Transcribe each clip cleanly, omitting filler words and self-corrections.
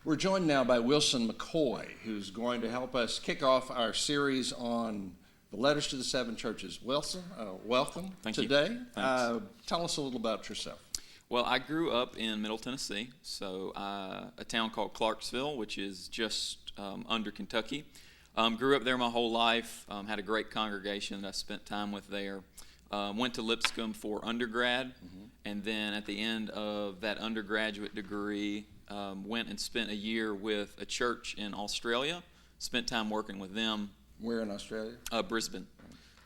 We're joined now by Wilson McCoy, who's going to help us kick off our series on the letters to the seven churches. Wilson, welcome today. Tell us a little about yourself. Well, I grew up in Middle Tennessee, so a town called Clarksville, which is just under Kentucky. Grew up there my whole life, had a great congregation that I spent time with there. Went to Lipscomb for undergrad, and then at the end of that undergraduate degree, went and spent a year with a church in Australia, spent time working with them. Where in Australia? Brisbane.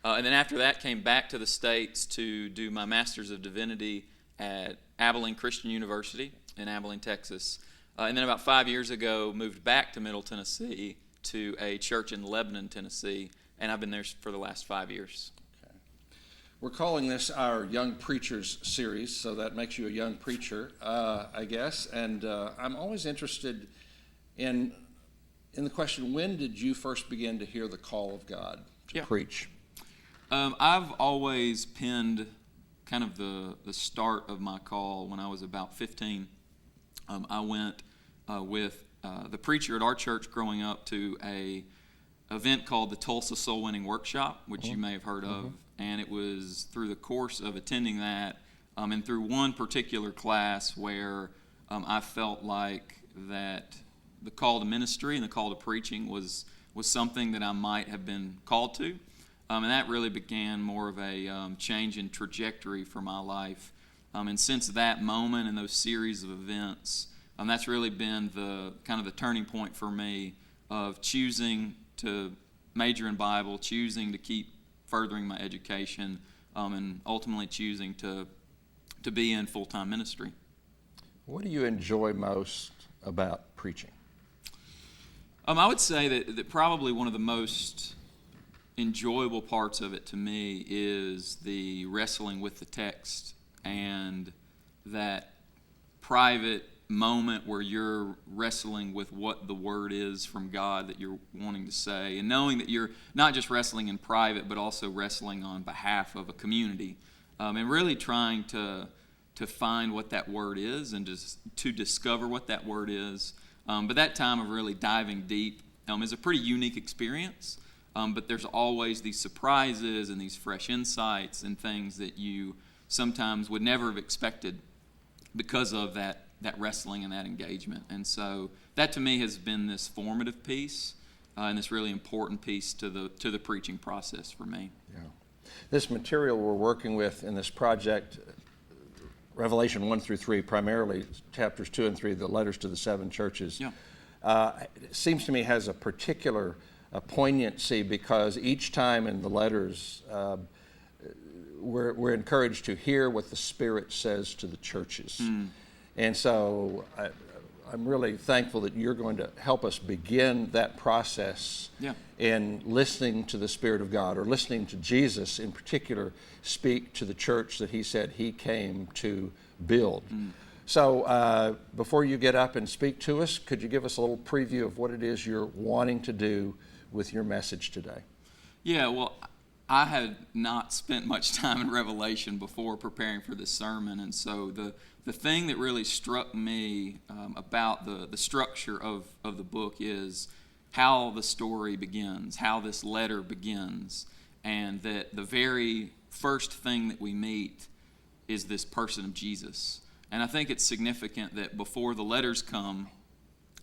And then after that, came back to the States to do my Master's of Divinity at Abilene Christian University in Abilene, Texas. And then about 5 years ago, moved back to Middle Tennessee to a church in Lebanon, Tennessee, and I've been there for the last 5 years. Okay. We're calling this our Young Preachers series, so that makes you a young preacher, I guess. And I'm always interested in the question, when did you first begin to hear the call of God to preach? I've always penned kind of the start of my call when I was about 15. I went with the preacher at our church growing up to a event called the Tulsa Soul Winning Workshop, which you may have heard of. And it was through the course of attending that and through one particular class where I felt like that the call to ministry and the call to preaching was something that I might have been called to. And that really began more of a change in trajectory for my life. And since that moment and those series of events, that's really been the kind of the turning point for me of choosing to major in Bible, choosing to keep furthering my education, and ultimately choosing to be in full-time ministry. What do you enjoy most about preaching? I would say that probably one of the most enjoyable parts of it to me is the wrestling with the text and that private moment where you're wrestling with what the word is from God that you're wanting to say, and knowing that you're not just wrestling in private but also wrestling on behalf of a community, and really trying to find what that word is and just to discover what that word is. But that time of really diving deep is a pretty unique experience, but there's always these surprises and these fresh insights and things that you sometimes would never have expected because of that wrestling and that engagement. And so that to me has been this formative piece and this really important piece to the preaching process for me. Yeah. This material we're working with in this project, Revelation 1 through 3, primarily chapters 2 and 3, the letters to the seven churches, it seems to me has a particular poignancy because each time in the letters we're encouraged to hear what the Spirit says to the churches. And so I'm really thankful that you're going to help us begin that process in listening to the Spirit of God, or listening to Jesus in particular speak to the church that he said he came to build. So before you get up and speak to us, could you give us a little preview of what it is you're wanting to do with your message today? Yeah, well, I had not spent much time in Revelation before preparing for this sermon, and so the thing that really struck me about the structure of the book is how the story begins, how this letter begins, and that the very first thing that we meet is this person of Jesus. And I think it's significant that before the letters come,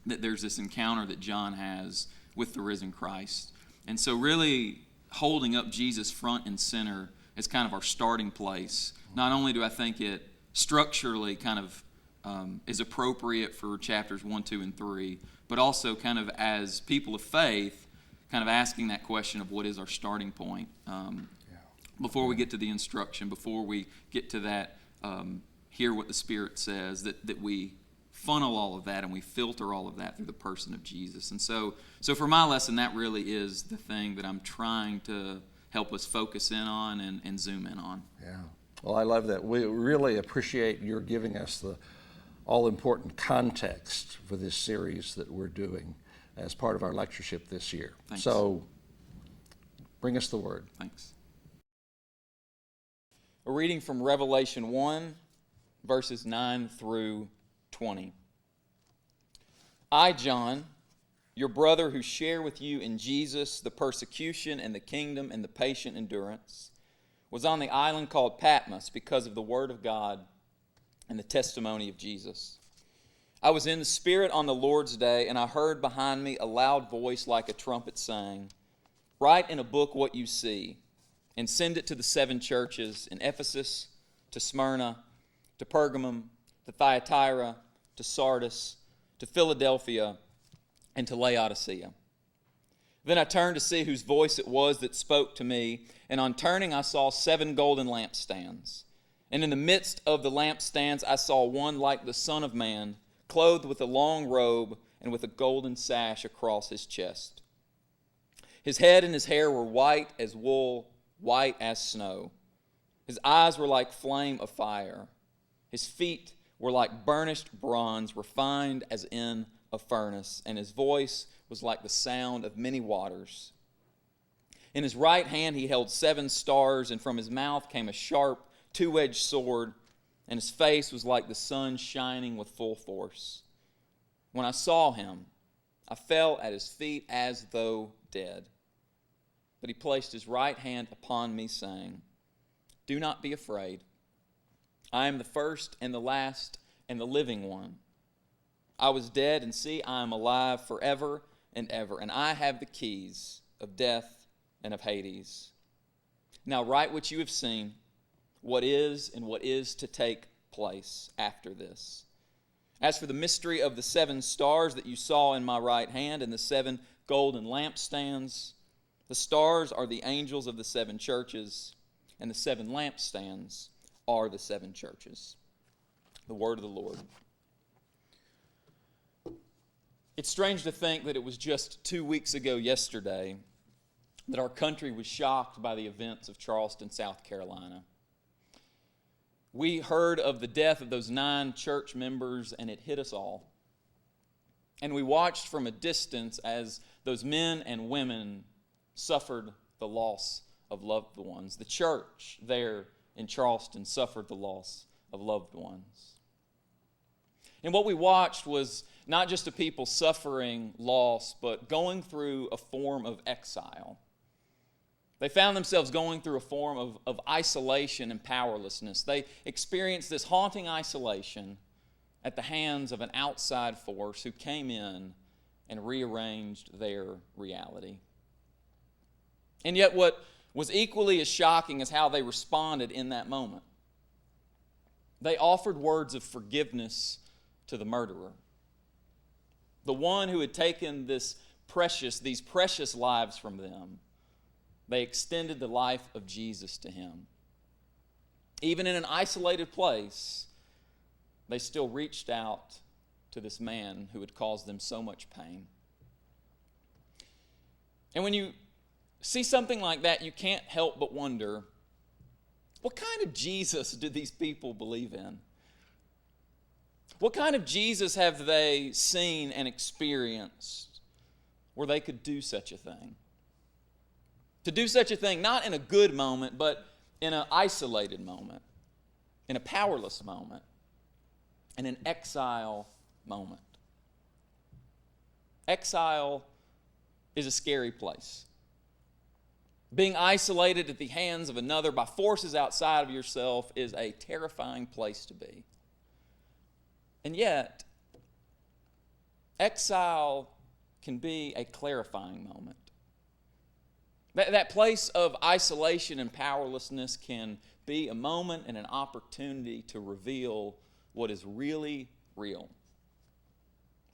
that there's this encounter that John has with the risen Christ. And so really holding up Jesus front and center is kind of our starting place. Not only do I think it structurally kind of is appropriate for chapters 1, 2, and 3, but also kind of as people of faith, kind of asking that question of what is our starting point before we get to the instruction, before we get to that, hear what the Spirit says, that we funnel all of that and we filter all of that through the person of Jesus. And so for my lesson, that really is the thing that I'm trying to help us focus in on and zoom in on. Yeah. Well, I love that. We really appreciate your giving us the all-important context for this series that we're doing as part of our lectureship this year. Thanks. So bring us the word. Thanks. A reading from Revelation 1, verses 9 through 20. I, John, your brother who share with you in Jesus the persecution and the kingdom and the patient endurance, was on the island called Patmos because of the word of God and the testimony of Jesus. I was in the Spirit on the Lord's day, and I heard behind me a loud voice like a trumpet saying, "Write in a book what you see, and send it to the 7 churches in Ephesus, to Smyrna, to Pergamum, to Thyatira, to Sardis, to Philadelphia, and to Laodicea." Then I turned to see whose voice it was that spoke to me, and on turning I saw 7 golden lampstands. And in the midst of the lampstands I saw one like the Son of Man, clothed with a long robe and with a golden sash across his chest. His head and his hair were white as wool, white as snow. His eyes were like flame of fire. His feet were like burnished bronze, refined as in a furnace, and his voice was like the sound of many waters. In his right hand he held 7 stars, and from his mouth came a sharp, 2-edged sword, and his face was like the sun shining with full force. When I saw him, I fell at his feet as though dead. But he placed his right hand upon me, saying, "Do not be afraid. I am the first and the last and the living one. I was dead, and see, I am alive forever and ever, and I have the keys of death and of Hades. Now write what you have seen, what is and what is to take place after this. As for the mystery of the 7 stars that you saw in my right hand and the 7 golden lampstands, the stars are the angels of the 7 churches, and the 7 lampstands are the 7 churches." The word of the Lord. It's strange to think that it was just 2 weeks ago yesterday that our country was shocked by the events of Charleston, South Carolina. We heard of the death of those 9 church members, and it hit us all. And we watched from a distance as those men and women suffered the loss of loved ones. The church there in Charleston suffered the loss of loved ones. And what we watched was not just a people suffering loss, but going through a form of exile. They found themselves going through a form of isolation and powerlessness. They experienced this haunting isolation at the hands of an outside force who came in and rearranged their reality. And yet what was equally as shocking is how they responded in that moment. They offered words of forgiveness to the murderer, the one who had taken these precious lives from them. They extended the life of Jesus to him. Even in an isolated place, they still reached out to this man who had caused them so much pain. And when you see something like that, you can't help but wonder, what kind of Jesus do these people believe in? What kind of Jesus have they seen and experienced where they could do such a thing? To do such a thing, not in a good moment, but in an isolated moment, in a powerless moment, in an exile moment. Exile is a scary place. Being isolated at the hands of another by forces outside of yourself is a terrifying place to be. And yet, exile can be a clarifying moment. That place of isolation and powerlessness can be a moment and an opportunity to reveal what is really real.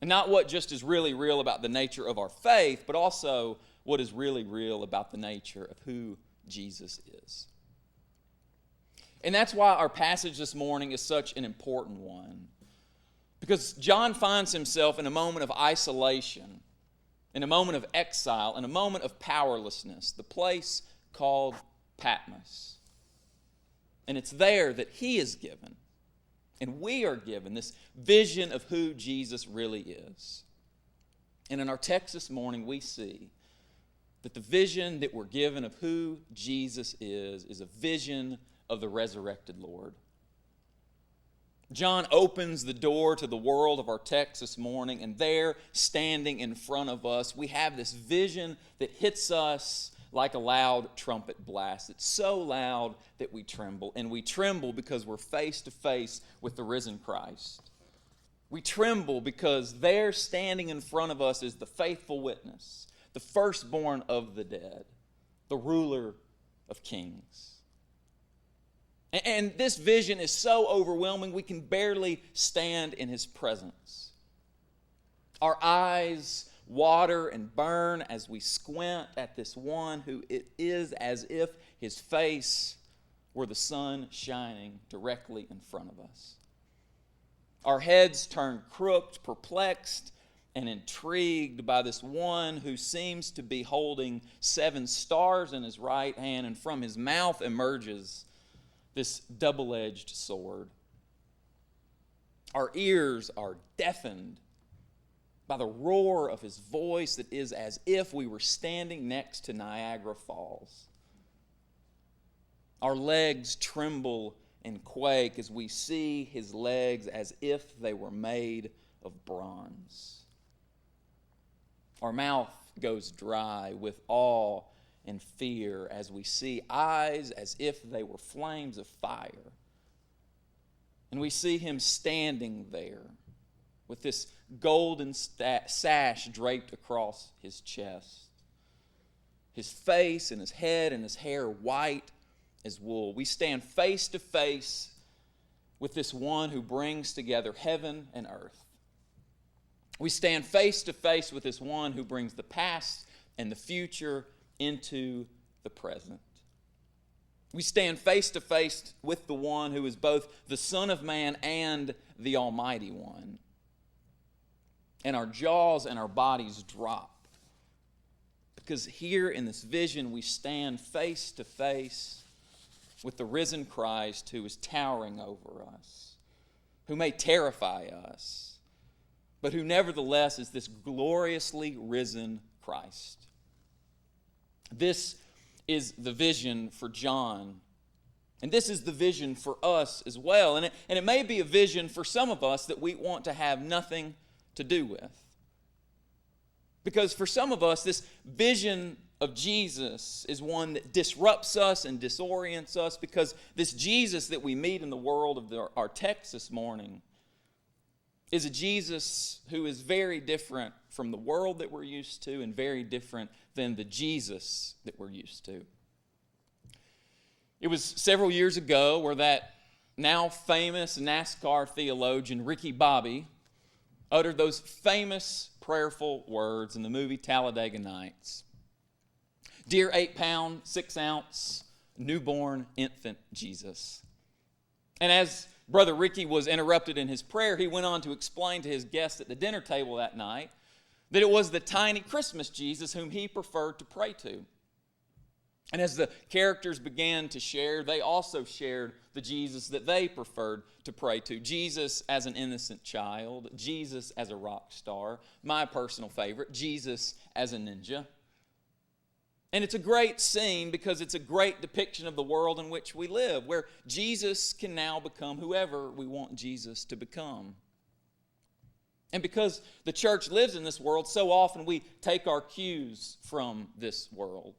And not what just is really real about the nature of our faith, but also what is really real about the nature of who Jesus is. And that's why our passage this morning is such an important one. Because John finds himself in a moment of isolation, in a moment of exile, in a moment of powerlessness, the place called Patmos. And it's there that he is given, and we are given this vision of who Jesus really is. And in our text this morning, we see that the vision that we're given of who Jesus is a vision of the resurrected Lord. John opens the door to the world of our text this morning, and there, standing in front of us, we have this vision that hits us like a loud trumpet blast. It's so loud that we tremble, and we tremble because we're face to face with the risen Christ. We tremble because there, standing in front of us, is the faithful witness, the firstborn of the dead, the ruler of kings. And this vision is so overwhelming, we can barely stand in his presence. Our eyes water and burn as we squint at this one who it is as if his face were the sun shining directly in front of us. Our heads turn crooked, perplexed, and intrigued by this one who seems to be holding 7 stars in his right hand, and from his mouth emerges this double-edged sword. Our ears are deafened by the roar of his voice that is as if we were standing next to Niagara Falls. Our legs tremble and quake as we see his legs as if they were made of bronze. Our mouth goes dry with awe and fear as we see eyes as if they were flames of fire. And we see him standing there with this golden sash draped across his chest. His face and his head and his hair white as wool. We stand face to face with this one who brings together heaven and earth. We stand face to face with this one who brings the past and the future into the present. We stand face to face with the one who is both the Son of Man and the Almighty One. And our jaws and our bodies drop. Because here in this vision we stand face to face with the risen Christ who is towering over us, who may terrify us, but who nevertheless is this gloriously risen Christ. This is the vision for John. And this is the vision for us as well. And it may be a vision for some of us that we want to have nothing to do with. Because for some of us, this vision of Jesus is one that disrupts us and disorients us, because this Jesus that we meet in the world of our text this morning is a Jesus who is very different from the world that we're used to and very different than the Jesus that we're used to. It was several years ago where that now famous NASCAR theologian Ricky Bobby uttered those famous prayerful words in the movie Talladega Nights. Dear 8-pound, 6-ounce, newborn infant Jesus. And as Brother Ricky was interrupted in his prayer, he went on to explain to his guests at the dinner table that night that it was the tiny Christmas Jesus whom he preferred to pray to. And as the characters began to share, they also shared the Jesus that they preferred to pray to. Jesus as an innocent child, Jesus as a rock star, my personal favorite, Jesus as a ninja. And it's a great scene because it's a great depiction of the world in which we live, where Jesus can now become whoever we want Jesus to become. And because the church lives in this world, so often we take our cues from this world.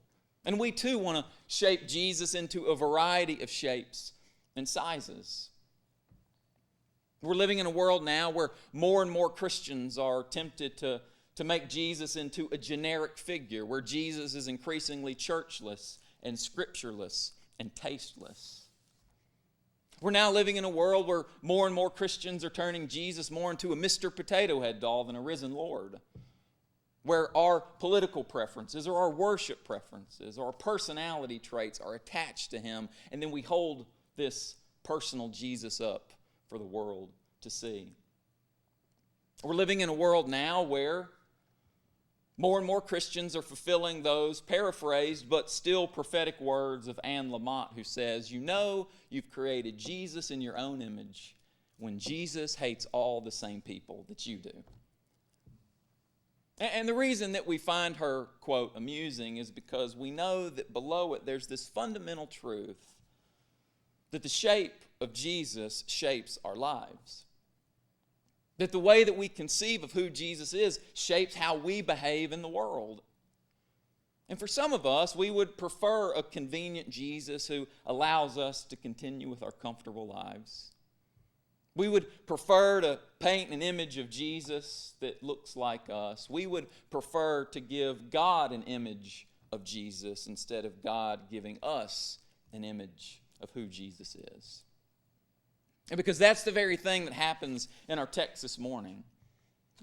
And we too want to shape Jesus into a variety of shapes and sizes. We're living in a world now where more and more Christians are tempted to make Jesus into a generic figure, where Jesus is increasingly churchless and scriptureless and tasteless. We're now living in a world where more and more Christians are turning Jesus more into a Mr. Potato Head doll than a risen Lord, where our political preferences or our worship preferences or our personality traits are attached to him, and then we hold this personal Jesus up for the world to see. We're living in a world now where more and more Christians are fulfilling those paraphrased but still prophetic words of Anne Lamott, who says, "You know you've created Jesus in your own image when Jesus hates all the same people that you do." And the reason that we find her quote amusing is because we know that below it there's this fundamental truth that the shape of Jesus shapes our lives. That the way that we conceive of who Jesus is shapes how we behave in the world. And for some of us, we would prefer a convenient Jesus who allows us to continue with our comfortable lives. We would prefer to paint an image of Jesus that looks like us. We would prefer to give God an image of Jesus instead of God giving us an image of who Jesus is. And because that's the very thing that happens in our text this morning.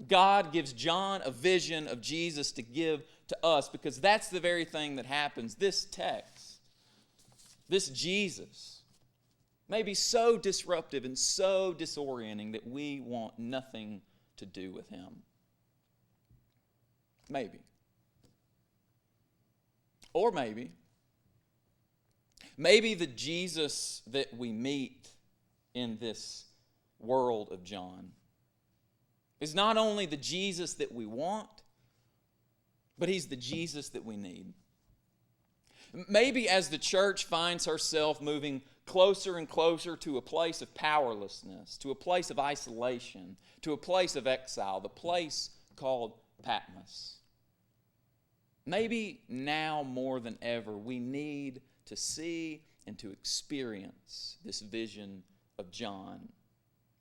God gives John a vision of Jesus to give to us because that's the very thing that happens. This text, this Jesus, may be so disruptive and so disorienting that we want nothing to do with him. Maybe. Or maybe the Jesus that we meet in this world of John is not only the Jesus that we want, but he's the Jesus that we need. Maybe as the church finds herself moving closer and closer to a place of powerlessness, to a place of isolation, to a place of exile, the place called Patmos. Maybe now more than ever, we need to see and to experience this vision of John,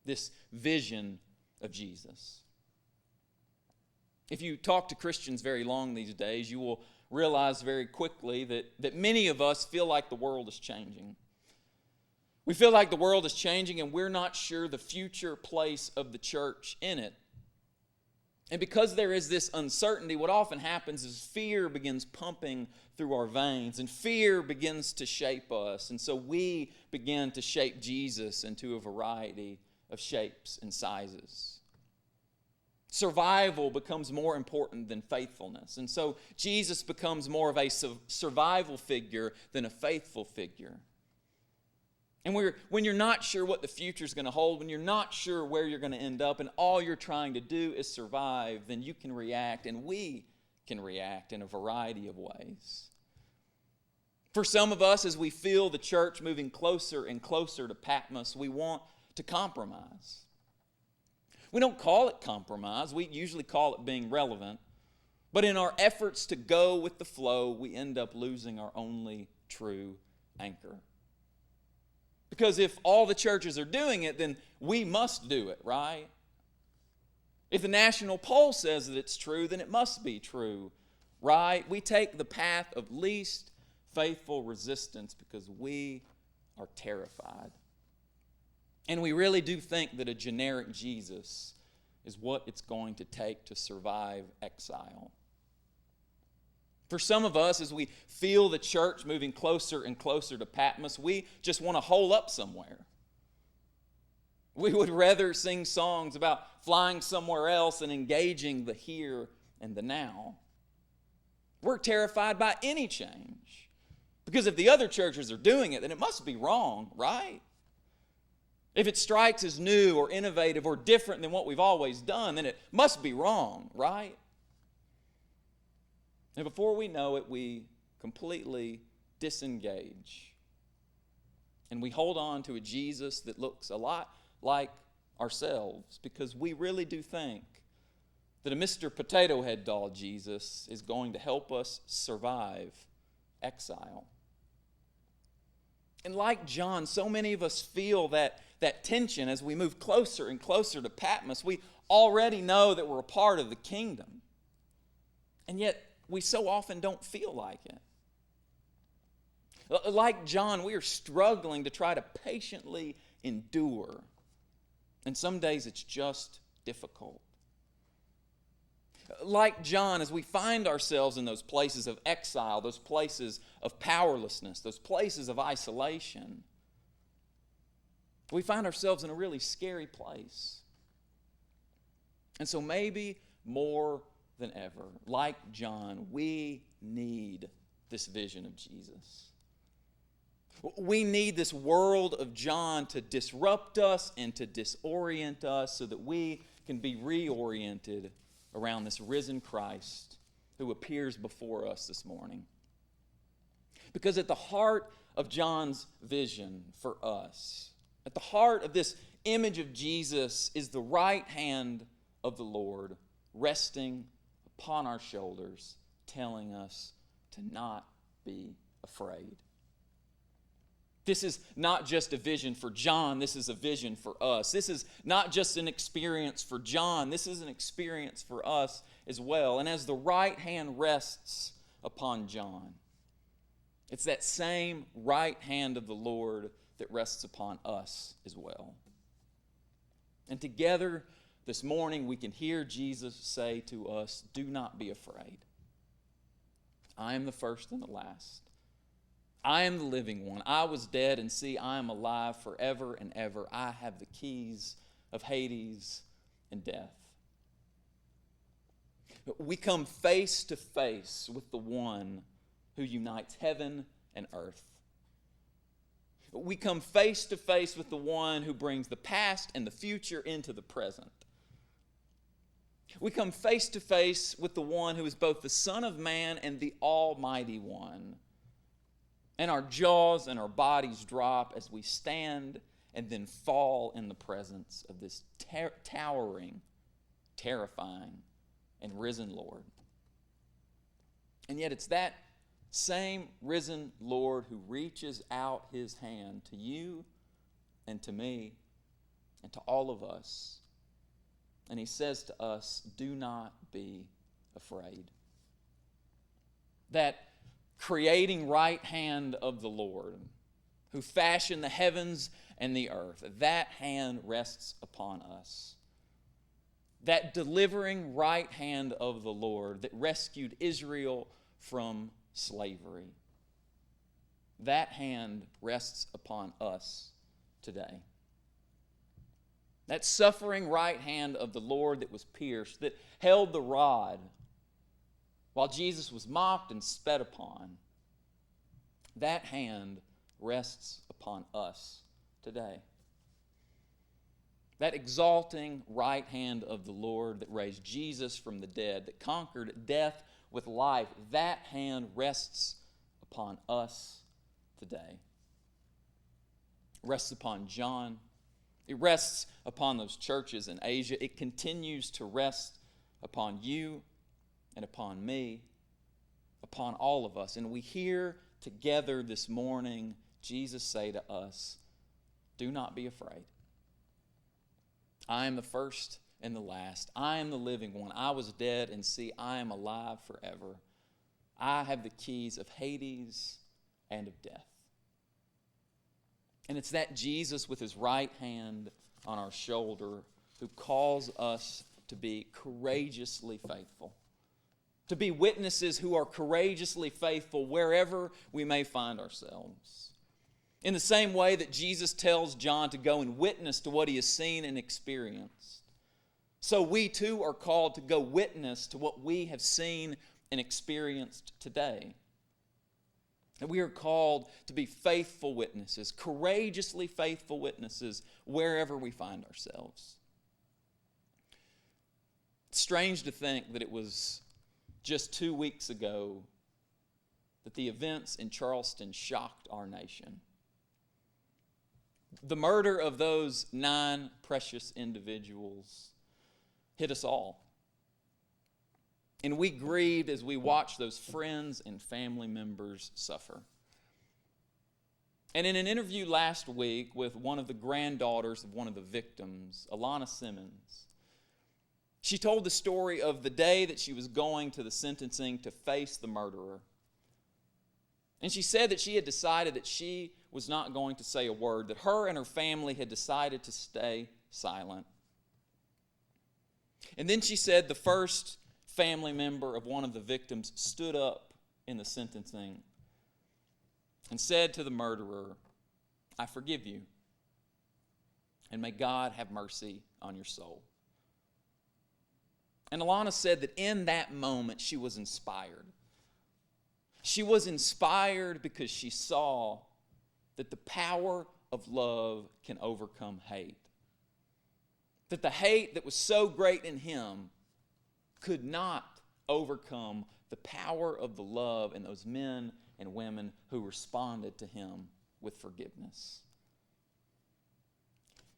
this vision of Jesus. If you talk to Christians very long these days, you will realize very quickly that many of us feel like the world is changing. We feel like the world is changing and we're not sure the future place of the church in it. And because there is this uncertainty, what often happens is fear begins pumping through our veins, and fear begins to shape us. And so we begin to shape Jesus into a variety of shapes and sizes. Survival becomes more important than faithfulness. And so Jesus becomes more of a survival figure than a faithful figure. And when you're not sure what the future is going to hold, when you're not sure where you're going to end up, and all you're trying to do is survive, then you can react, and we can react in a variety of ways. For some of us, as we feel the church moving closer and closer to Patmos, we want to compromise. We don't call it compromise. We usually call it being relevant. But in our efforts to go with the flow, we end up losing our only true anchor. Because if all the churches are doing it, then we must do it, right? If the national poll says that it's true, then it must be true, right? We take the path of least faithful resistance because we are terrified. And we really do think that a generic Jesus is what it's going to take to survive exile. For some of us, as we feel the church moving closer and closer to Patmos, we just want to hole up somewhere. We would rather sing songs about flying somewhere else and engaging the here and the now. We're terrified by any change. Because if the other churches are doing it, then it must be wrong, right? If it strikes as new or innovative or different than what we've always done, then it must be wrong, right? And before we know it, we completely disengage. And we hold on to a Jesus that looks a lot like ourselves because we really do think that a Mr. Potato Head doll Jesus is going to help us survive exile. And like John, so many of us feel that tension as we move closer and closer to Patmos. We already know that we're a part of the kingdom. And yet, we so often don't feel like it. Like John, we are struggling to try to patiently endure. And some days it's just difficult. Like John, as we find ourselves in those places of exile, those places of powerlessness, those places of isolation, we find ourselves in a really scary place. And so maybe more than ever, like John, we need this vision of Jesus. We need this world of John to disrupt us and to disorient us so that we can be reoriented around this risen Christ who appears before us this morning. Because at the heart of John's vision for us. At the heart of this image of Jesus is the right hand of the Lord resting upon our shoulders, telling us to not be afraid. This is not just a vision for John, this is a vision for us. This is not just an experience for John, this is an experience for us as well. And as the right hand rests upon John, it's that same right hand of the Lord that rests upon us as well. And together this morning we can hear Jesus say to us, do not be afraid. I am the first and the last. I am the living one. I was dead, and see, I am alive forever and ever. I have the keys of Hades and death. We come face to face with the one who unites heaven and earth. We come face to face with the one who brings the past and the future into the present. We come face to face with the one who is both the Son of Man and the Almighty One. And our jaws and our bodies drop as we stand and then fall in the presence of this towering, terrifying, and risen Lord. And yet it's that same risen Lord who reaches out his hand to you and to me and to all of us. And he says to us, do not be afraid. That creating right hand of the Lord, who fashioned the heavens and the earth, that hand rests upon us. That delivering right hand of the Lord that rescued Israel from slavery, that hand rests upon us today. That suffering right hand of the Lord that was pierced, that held the rod while Jesus was mocked and spat upon, that hand rests upon us today. That exalting right hand of the Lord that raised Jesus from the dead, that conquered death with life, that hand rests upon us today. It rests upon John. It rests upon those churches in Asia. It continues to rest upon you and upon me, upon all of us. And we hear together this morning Jesus say to us, do not be afraid. I am the first and the last. I am the living one. I was dead, and see, I am alive forever. I have the keys of Hades and of death. And it's that Jesus with his right hand on our shoulder who calls us to be courageously faithful. To be witnesses who are courageously faithful wherever we may find ourselves. In the same way that Jesus tells John to go and witness to what he has seen and experienced, so we too are called to go witness to what we have seen and experienced today. And we are called to be faithful witnesses, courageously faithful witnesses wherever we find ourselves. It's strange to think that it was just 2 weeks ago that the events in Charleston shocked our nation. The murder of those 9 precious individuals hit us all. And we grieved as we watched those friends and family members suffer. And in an interview last week with one of the granddaughters of one of the victims, Alana Simmons, she told the story of the day that she was going to the sentencing to face the murderer. And she said that she had decided that she was not going to say a word, that her and her family had decided to stay silent. And then she said the first family member of one of the victims stood up in the sentencing and said to the murderer, I forgive you, and may God have mercy on your soul. And Alana said that in that moment she was inspired. She was inspired because she saw that the power of love can overcome hate. That the hate that was so great in him could not overcome the power of the love in those men and women who responded to him with forgiveness.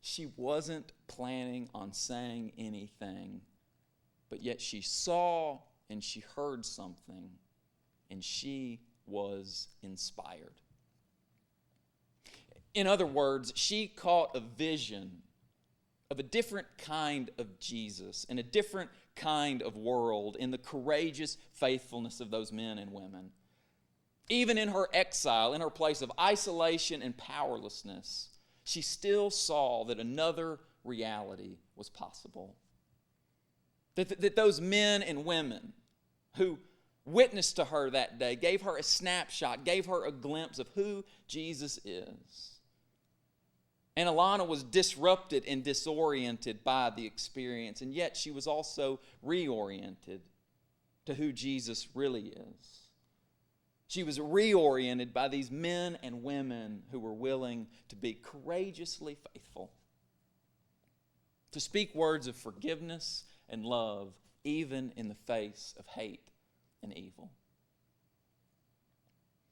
She wasn't planning on saying anything, but yet she saw and she heard something, and she was inspired. In other words, she caught a vision of a different kind of Jesus and a different kind of world in the courageous faithfulness of those men and women. Even in her exile, in her place of isolation and powerlessness, she still saw that another reality was possible. That those men and women who witnessed to her that day gave her a snapshot, gave her a glimpse of who Jesus is. And Alana was disrupted and disoriented by the experience, and yet she was also reoriented to who Jesus really is. She was reoriented by these men and women who were willing to be courageously faithful, to speak words of forgiveness and love, even in the face of hate and evil.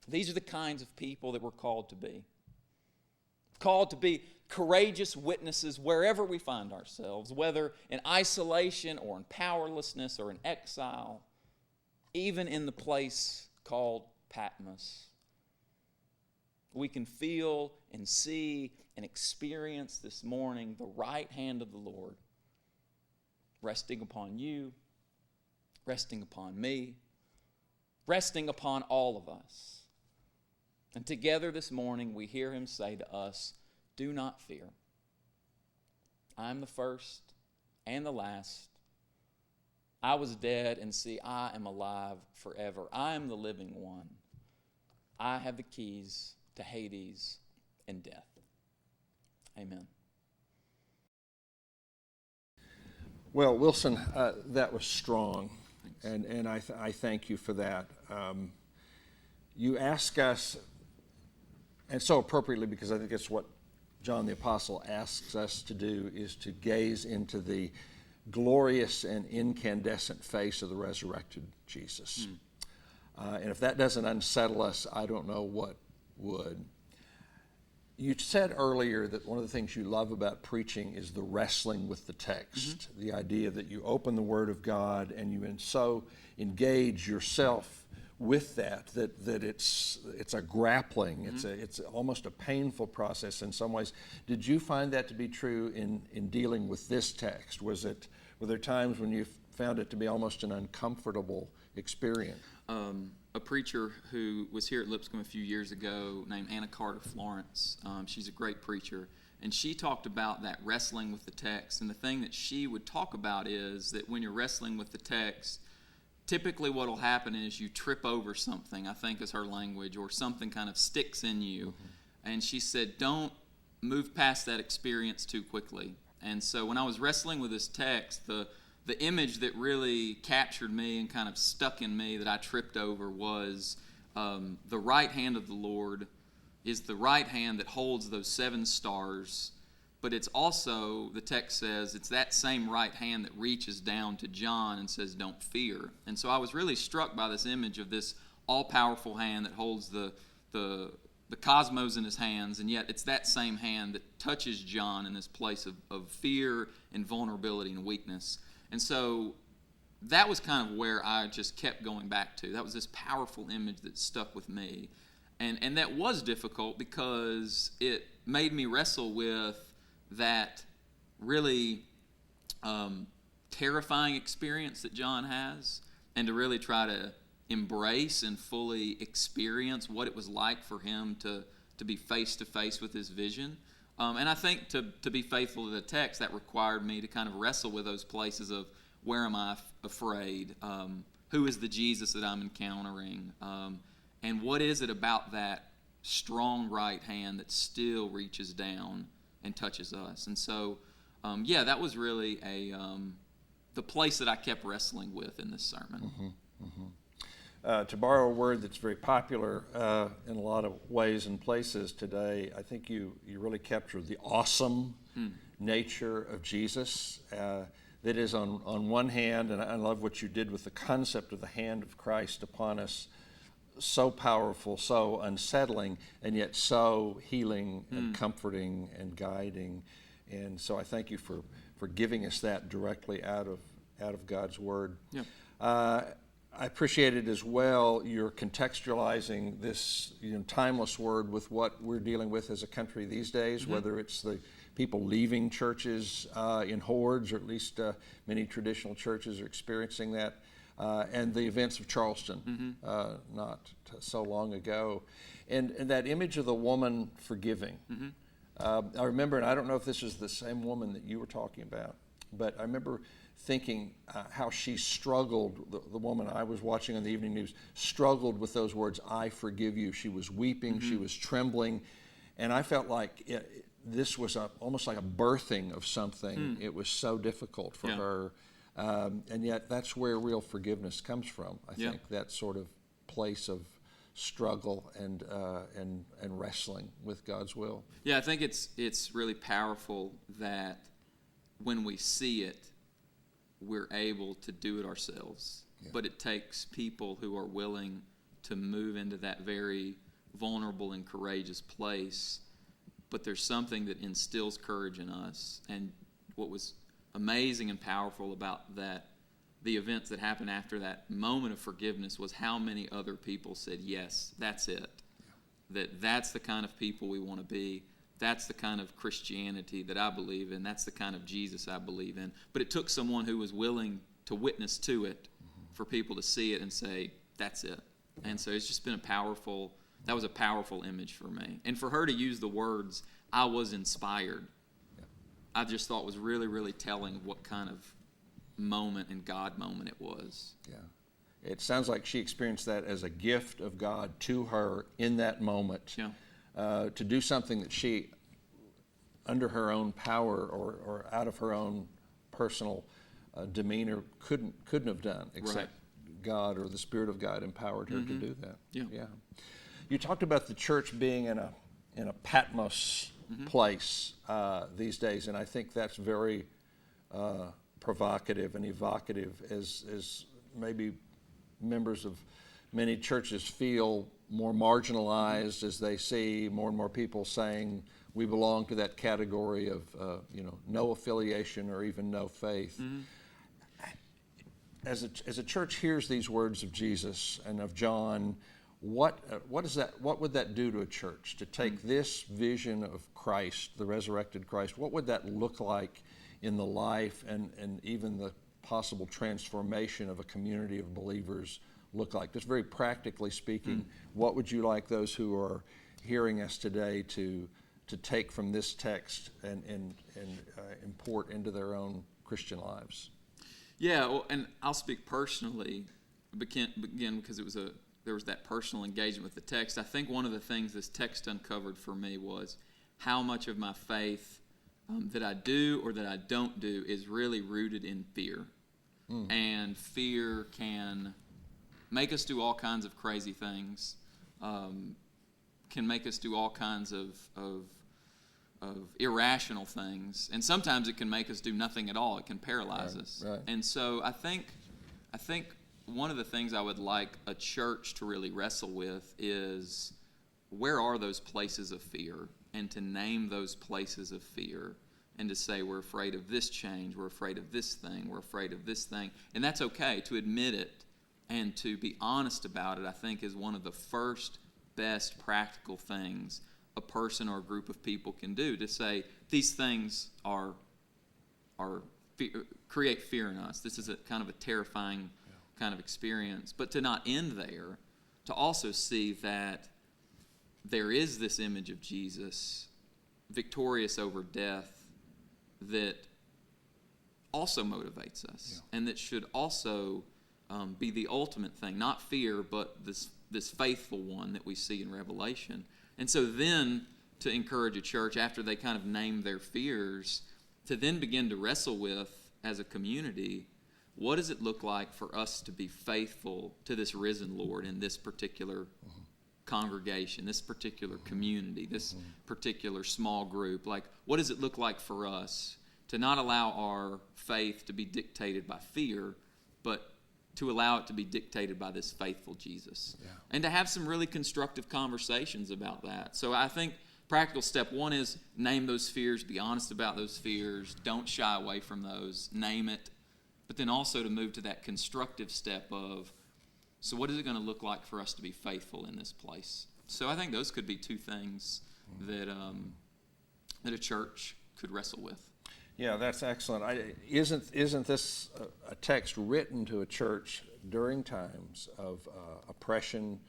These are the kinds of people that we're called to be. Called to be courageous witnesses wherever we find ourselves, whether in isolation or in powerlessness or in exile, even in the place called Patmos. We can feel and see and experience this morning the right hand of the Lord resting upon you, resting upon me, resting upon all of us. And together this morning we hear him say to us, do not fear. I'm the first and the last. I was dead, and see, I am alive forever. I am the living one. I have the keys to Hades and death. Amen. Well, Wilson, that was strong, and I thank you for that. You ask us, and so appropriately, because I think it's what John the Apostle asks us to do, is to gaze into the glorious and incandescent face of the resurrected Jesus. And if that doesn't unsettle us, I don't know what would. You said earlier that one of the things you love about preaching is the wrestling with the text, the idea that you open the Word of God and you so engage yourself with that it's a grappling, it's almost a painful process in some ways. Did you find that to be true in dealing with this text? Were there times when you found it to be almost an uncomfortable experience? A preacher who was here at Lipscomb a few years ago named Anna Carter Florence, she's a great preacher, and she talked about that wrestling with the text. And the thing that she would talk about is that when you're wrestling with the text, typically what will happen is you trip over something, I think is her language, or something kind of sticks in you. And she said, don't move past that experience too quickly. And so when I was wrestling with this text, the image that really captured me and kind of stuck in me that I tripped over was the right hand of the Lord is the right hand that holds those 7 stars, but it's also, the text says, it's that same right hand that reaches down to John and says, don't fear. And so I was really struck by this image of this all-powerful hand that holds the cosmos in his hands, and yet it's that same hand that touches John in this place of fear and vulnerability and weakness. And so that was kind of where I just kept going back to. That was this powerful image that stuck with me. And that was difficult because it made me wrestle with that really terrifying experience that John has, and to really try to embrace and fully experience what it was like for him to be face to face with his vision. And I think to be faithful to the text, that required me to kind of wrestle with those places of where am I afraid? Who is the Jesus that I'm encountering? And what is it about that strong right hand that still reaches down and touches us? And so, that was really the place that I kept wrestling with in this sermon. To borrow a word that's very popular in a lot of ways and places today, I think you really captured the awesome nature of Jesus. That is, on one hand, and I love what you did with the concept of the hand of Christ upon us, so powerful, so unsettling, and yet so healing and comforting and guiding. And so I thank you for giving us that directly out of God's Word. Yeah. I appreciate it as well. You're contextualizing this timeless word with what we're dealing with as a country these days, whether it's the people leaving churches in hordes, or at least many traditional churches are experiencing that, and the events of Charleston not so long ago. And that image of the woman forgiving. I remember, and I don't know if this is the same woman that you were talking about, but I remember thinking how she struggled, the woman I was watching on the evening news, struggled with those words, I forgive you. She was weeping, she was trembling, and I felt like this was almost like a birthing of something. It was so difficult for her, and yet that's where real forgiveness comes from. I think that sort of place of struggle and wrestling with God's will. Yeah, I think it's really powerful that when we see it, we're able to do it ourselves. But it takes people who are willing to move into that very vulnerable and courageous place. But there's something that instills courage in us. And what was amazing and powerful about that, the events that happened after that moment of forgiveness, was how many other people said, yes, that's it. That's the kind of people we want to be. That's the kind of Christianity that I believe in. That's the kind of Jesus I believe in. But it took someone who was willing to witness to it for people to see it and say, that's it. And so it's just been that was a powerful image for me. And for her to use the words, I was inspired, I just thought was really, really telling of what kind of moment and God moment it was. Yeah. It sounds like she experienced that as a gift of God to her in that moment. To do something that she, under her own power or out of her own personal demeanor, couldn't have done, except God or the Spirit of God empowered her to do that. Yeah. You talked about the church being in a Patmos place these days, and I think that's very provocative and evocative as maybe members of many churches feel more marginalized as they see more and more people saying we belong to that category of no affiliation or even no faith. As a church hears these words of Jesus and of John, what would that do to a church to take this vision of Christ, the resurrected Christ? What would that look like in the life and even the possible transformation of a community of believers look like? Just very practically speaking, what would you like those who are hearing us today to take from this text and import into their own Christian lives? Yeah, well, and I'll speak personally, again, because there was that personal engagement with the text. I think one of the things this text uncovered for me was how much of my faith that I do or that I don't do is really rooted in fear. And fear can make us do all kinds of crazy things, can make us do all kinds of irrational things, and sometimes it can make us do nothing at all. It can paralyze us. Right. And so I think one of the things I would like a church to really wrestle with is, where are those places of fear, and to name those places of fear, and to say we're afraid of this change, we're afraid of this thing, we're afraid of this thing. And that's okay. To admit it and to be honest about it, I think, is one of the first best practical things a person or a group of people can do, to say these things create fear in us. This is a kind of a terrifying kind of experience. But to not end there, to also see that there is this image of Jesus victorious over death that also motivates us, and that should also be the ultimate thing, not fear, but this faithful one that we see in Revelation. And so then to encourage a church, after they kind of name their fears, to then begin to wrestle with, as a community, what does it look like for us to be faithful to this risen Lord in this particular congregation, this particular community, this particular small group? Like, what does it look like for us to not allow our faith to be dictated by fear, but to allow it to be dictated by this faithful Jesus. Yeah. And to have some really constructive conversations about that. So I think practical step one is name those fears, be honest about those fears, don't shy away from those, name it. But then also to move to that constructive step of, so what is it going to look like for us to be faithful in this place? So I think those could be two things that that a church could wrestle with. Yeah, that's excellent. Isn't this a text written to a church during times of oppression,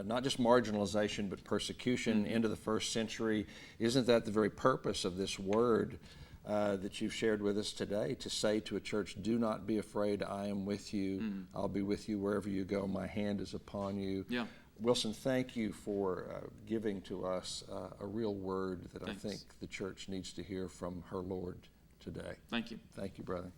not just marginalization, but persecution into the first century? Isn't that the very purpose of this word that you've shared with us today, to say to a church, do not be afraid, I am with you. I'll be with you wherever you go. My hand is upon you. Yeah. Wilson, thank you for giving to us a real word that Thanks. I think the church needs to hear from her Lord today. Thank you. Thank you, brother.